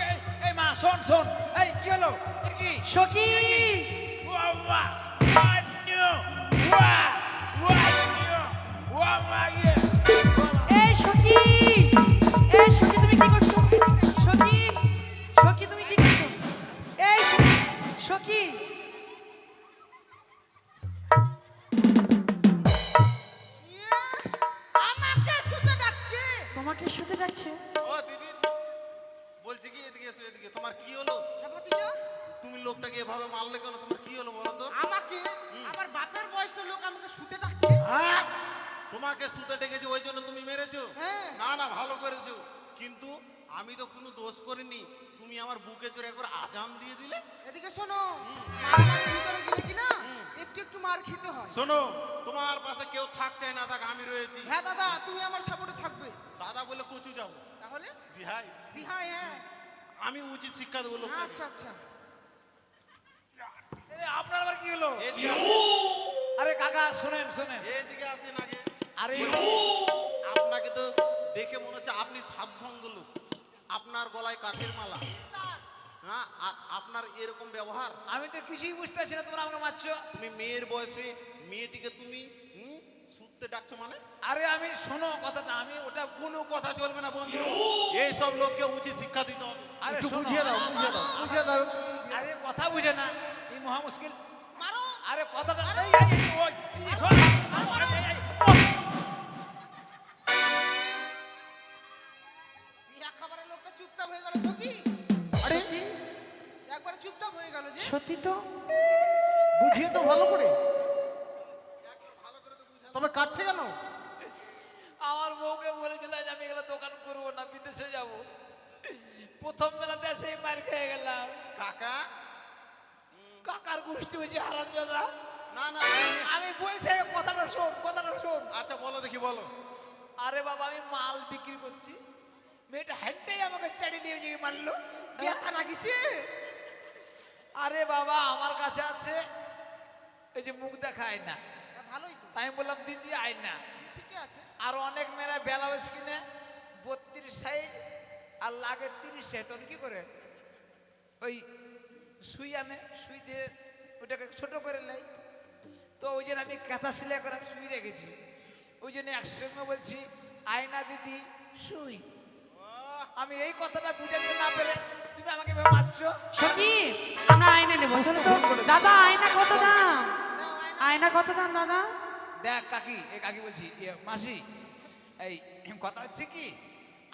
এই মা শোন শোন, এই কি হলো? এ কি সখী ওয়া ওয়া ওয়া ওয়া ওয়া ওয়া মা ইয়ে। এই সখী, এই সখী তুমি কি করছো? সখী, সখী তুমি কি করছো? এই সখী, সখী আমাকে শুতে ডাকছে। তোমাকে শুতে ডাকছে? ও দিদি বলছি কি, এদিকে এসো, এদিকে। তোমার কি হলো? হ্যাঁ, ভাতিজা? তুমি লোকটাকে এভাবে মারলে কেন? তোমার কি হলো বলো তো? আমাকে আমার বাপের বয়সের লোক আমাকে শুতে ডাকছে। হ্যাঁ, তোমাকে শুতে ডেকেছে ওই জন্য তুমি মেরেছো? হ্যাঁ। না না, ভালো করেছো, কিন্তু আমি তো কোনো দোষ করিনি। তুমি আমার বুকে চড়ে একবার আজান দিয়ে দিলে। এদিকে শোনো, মারামারির ভিতরে গেলে কি না একটু একটু মার খেতে হয়। শোনো, তোমার পাশে কেউ থাক চাই না থাক, আমি রয়েছি। হ্যাঁ দাদা, তুমি আমার সাপোর্টে থাকবে। দাদা বলে কচু যাবো তাহলে বিহাই, বিহাই? হ্যাঁ আমি উচিত শিক্ষা দেবো লোককে। আচ্ছা আচ্ছা। আপনার আবার কি হলো? এদিকে আসেন, আরে কাকা শোনেন শোনেন, এদিকে আসেন আগে। আরে আপনাকে তো দেখে মনে হচ্ছে আপনি সাধুসঙ্গ লোক। আপনার গলায় কাঠের মালা, হ্যাঁ, আর আপনার এরকম ব্যবহার। আমি তো কিছুই বুঝতে পারছি না, তোমরা আমাকে মারছো। তুমি মেয়ের বয়সে মেয়েটিকে তুমি সুত্তে ডাকছো মানে? আরে আমি শোনো কথাটা, আমি ওটা কোনো কথা চলবে না বন্ধু, এই সব লোককে উচিত শিক্ষা দিতে হবে। আরে একটু শোনো। বুঝিয়ে দাও, বুঝিয়ে দাও, বুঝিয়ে দাও, একটু বুঝিয়ে দাও। আরে কথা বুঝে না, এই মহা মুশকিল। মারো। আরে কথাটা এই শোন। বিয়া খাবারের লোকটা চুপচাপ হয়ে গেল সখী। আরে একবারে চুপচাপ হয়ে গেল যে। সত্যি তো? বুঝিয়ে তো ভালো করে, তবে কাছে কেন? আমার বউকে বলেছিল যে আমি এগুলো দোকান করবো না, বিদেশে যাব। প্রথম বেলাতে সেই মার খেয়ে গেলাম। কাকা, কাকার গোষ্ঠী হয়েছে হারামজাদা। না না, আমি বলছি কথাটা শোন, কথাটা শোন। আচ্ছা বলো দেখি, বলো। আরে বাবা, আমি মাল বিক্রি করছি, মেয়েটা হ্যান্ডটাই আমাকে চাড়ি নিয়ে গিয়ে মারলো। ব্যথা নাকি সে? আরে বাবা, আমার কাছে আছে এই যে মুখ দেখা আয়না। ভালোই তো, তাই আমি বললাম দিদি আয়না। ঠিকই আছে। আর অনেক মেয়েরা ব্লাউজ কিনে 32 সাইজ আর লাগে 30 সাইজ, তখন কি করে ওই সুই আনে, সুই দিয়ে ওটাকে ছোট করে নেয়। তো ওই জন্য আমি কাঁথা সেলাই করা সুই রেখেছি। ওই জন্য একসঙ্গে বলছি আয়না দিদি সুই। আমি এই কথাটা বুঝাতে না পেরে তুমি আমাকে এভাবে মারছো। সখী, আমরা আয়না নেবো, চলো তো। দাদা, আয়না কত দাম? আয়না কত দাম দাদা? দেখ কাকি, এই কাকি বলছি, মাসি, এই কথা হচ্ছে কি,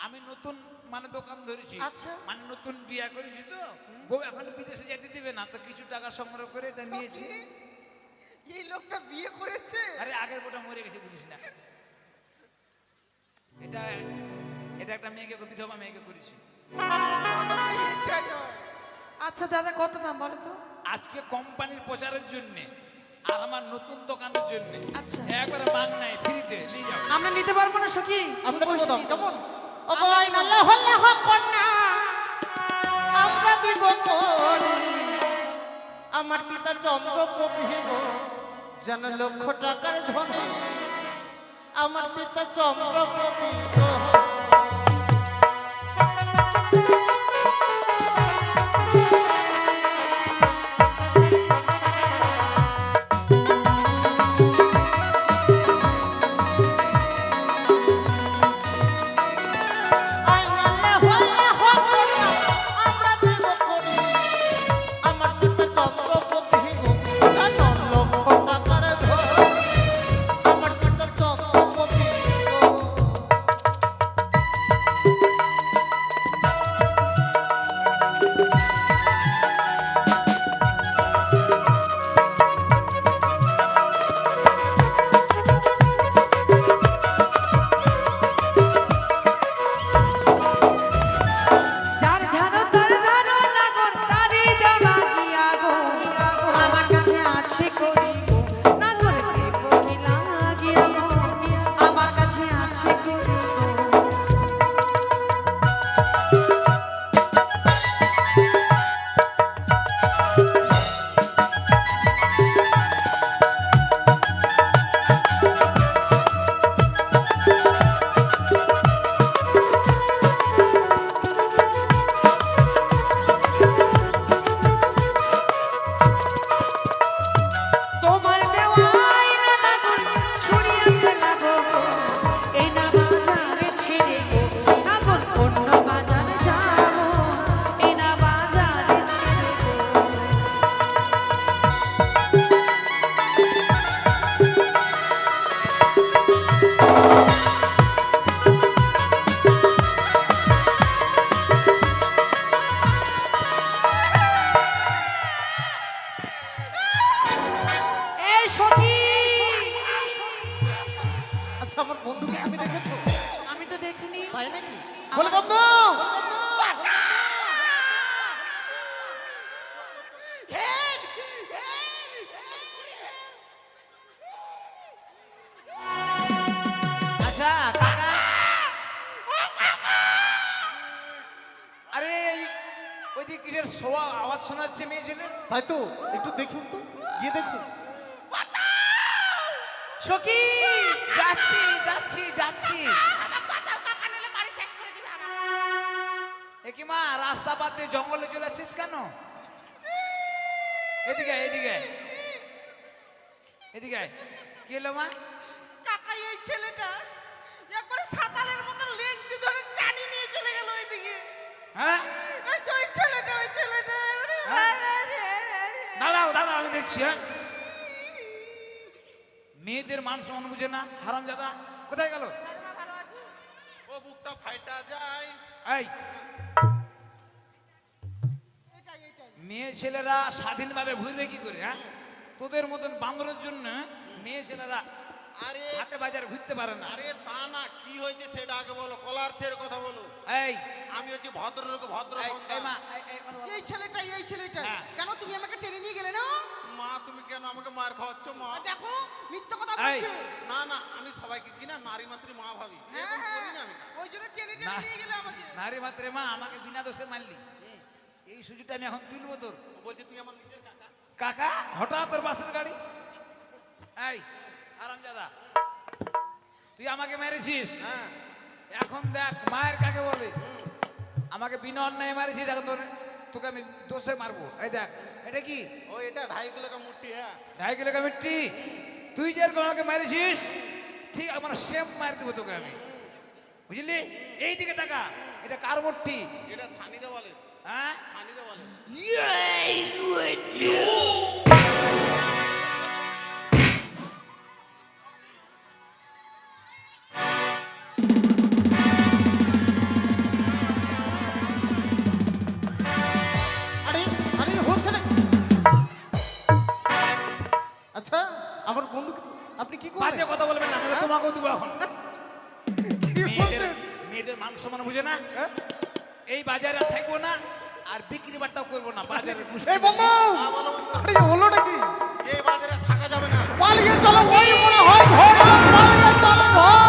আমি নতুন মানে দোকান ধরেছি, আচ্ছা। মানে নতুন বিয়া করেছি তো, বউ এখন বিদেশে যেতে দিবে না, তো কিছু টাকা সংগ্রহ করে এটা নিয়েছি। এই লোকটা বিয়ে করেছে? আরে আগের বউটা মরে গেছে, বুঝিস না? এটা এটা একটা মেয়েকে, বিধবা মেয়েকে করেছি। এটাই হয়। আচ্ছা দাদা, কত দাম বলো তো? আজকে কোম্পানির প্রচারের জন্য আর আমার নতুন দোকানের জন্য আচ্ছা। একবারে মাগ নাই, ফ্রিতে নিয়ে যাও। আমরা নিতে পারবো না সখী? আমরা দেবো দাম কেমন? আমরা দিব করি, আমার পিতা চন্দ্রপতি গো, যেন লক্ষ টাকার ধনী, আমার পিতা চন্দ্রপতি গো। যার ধ্যান তার ধারণা গো, তারই দেওয়া গিয়া গো, আমার কাছে আছে করি গো, না করে দেব কি লাগিয়া গো, আমার কাছে আছে করি গো। তোমার দেওয়া আয়না না গো, ছড়িয়া ফেলা গো, এই না বাজারে ছেড়ে গো, না গো অন্য বাজারে যাবো, এই না বাজারে ছেড়ে গো। এই সখী, আচ্ছা, আমার বন্ধুকে তুমি দেখেছো? আমি তো দেখিনি। তাই নাকি? বলে বন্ধু, আচ্ছা কাকা, আরে ওইদিকে কিসের শোয়া আওয়াজ শোনা যাচ্ছে মেয়ে ছেলে? তাই তো, একটু দেখুন তো, গিয়ে দেখুন। সখী, যাচ্ছি যাচ্ছি যাচ্ছি। আমার বাঁচাও কাকা, নাহলে বাড়ি শেষ করে দিবে আমার। এ কি মা, রাস্তা বাদ দিয়ে জঙ্গলে চলে আসছিস কেন? এদিকে আয়, এদিকে আয়। এদিকে আয়। কি হলো মা? কাকা এই ছেলেটা একবারে সাতালের মতো লেংটি ধরে টানি নিয়ে চলে গেল ওইদিকে। হ্যাঁ, এই যে ওই ছেলেটা ওরে হ্যাঁ? বাবা। দাঁড়াও দাঁড়াও, আমি দেখছি। হ্যাঁ, মেয়েদের মান সম্মান বুঝে না, হারামজাদা। কোথায় গেল? আরে মা, ভালো আছি? ও বুকটা ফাইটা যায়। এই এটাই মেয়ে ছেলেরা স্বাধীনভাবে ঘুরবে কি করে? হ্যাঁ, তোদের মতন বান্দরের জন্য মেয়ে ছেলেরা আরে হাটে বাজারে ঘুরতে পারে না। আরে তা না, কি হয়েছে সেটা আগে বলো। কলার ছেড়ে কথা বলো। এই আমি হচ্ছে ভদ্রলোক, ভদ্র এই, এই সন্তান। মা, এই কথা বলো। এই ছেলেটা হ্যাঁ। কেন তুমি আমাকে টেনে নিয়ে গেলে না? মা তুমি কেন আমাকে মার খাওয়াচ্ছ মা? আর দেখো মিথ্যা কথা এই। বলছে। না না, আমি সবাইকে কিনা নারী মাতৃ মা ভাবি। হ্যাঁ এরকম হ্যাঁ, করি না আমি। ওই জন্য টেনে না। নিয়ে গেলে আমাকে। নারী মাত্রে মা, আমাকে বিনা দোষে মারলি। এই সুযোগটা আমি এখন তুলবো তোর। ও বলছে তুই আমার নিজের কাকা। কাকা, হঠাৎ তোর বাসের গাড়ি। এই হারামজাদা, তুই আমাকে মেরেছিস। হ্যাঁ এখন দেখ মায়ের কাকে বলে। আমাকে বিনা অন্যায় মারেছিস, এখন তোকে আমি দোষে মারবো। এই দেখ, এটা কি? ও এটা 2.5 কিলো কা মুঠি। হ্যাঁ 2.5 কিলো মিট্টি। তুই যেরকম আমাকে মেরেছিস, ঠিক আমার সেম মার দেবো তোকে আমি, বুঝলি? এই দিকে টাকা, এটা কার মুঠি? এটা সানিদে বলে। হ্যাঁ, সানিদে বলে। আরে আরে হচ্ছে না। আচ্ছা আমার বন্ধু, আপনি কি বাজে করলেন? কথা বলবেন না, নাহলে হ্যাঁ? তোমাকেও দেবো এখন। কি মেয়েদের বলছেন? মেয়েদের মান সম্মান বুঝে না। হ্যাঁ? এই বাজারে আর থাকবো না, আর বিক্রি বাট্টাও করবো না বাজারে। এই বন্ধু, হ্যাঁ বলো বন্ধু। আরে হলো নাকি? এই বাজারে থাকা যাবে না। পালিয়ে চলো, ওই মনে হয় ঝড়, পালিয়ে চলো ঝড়।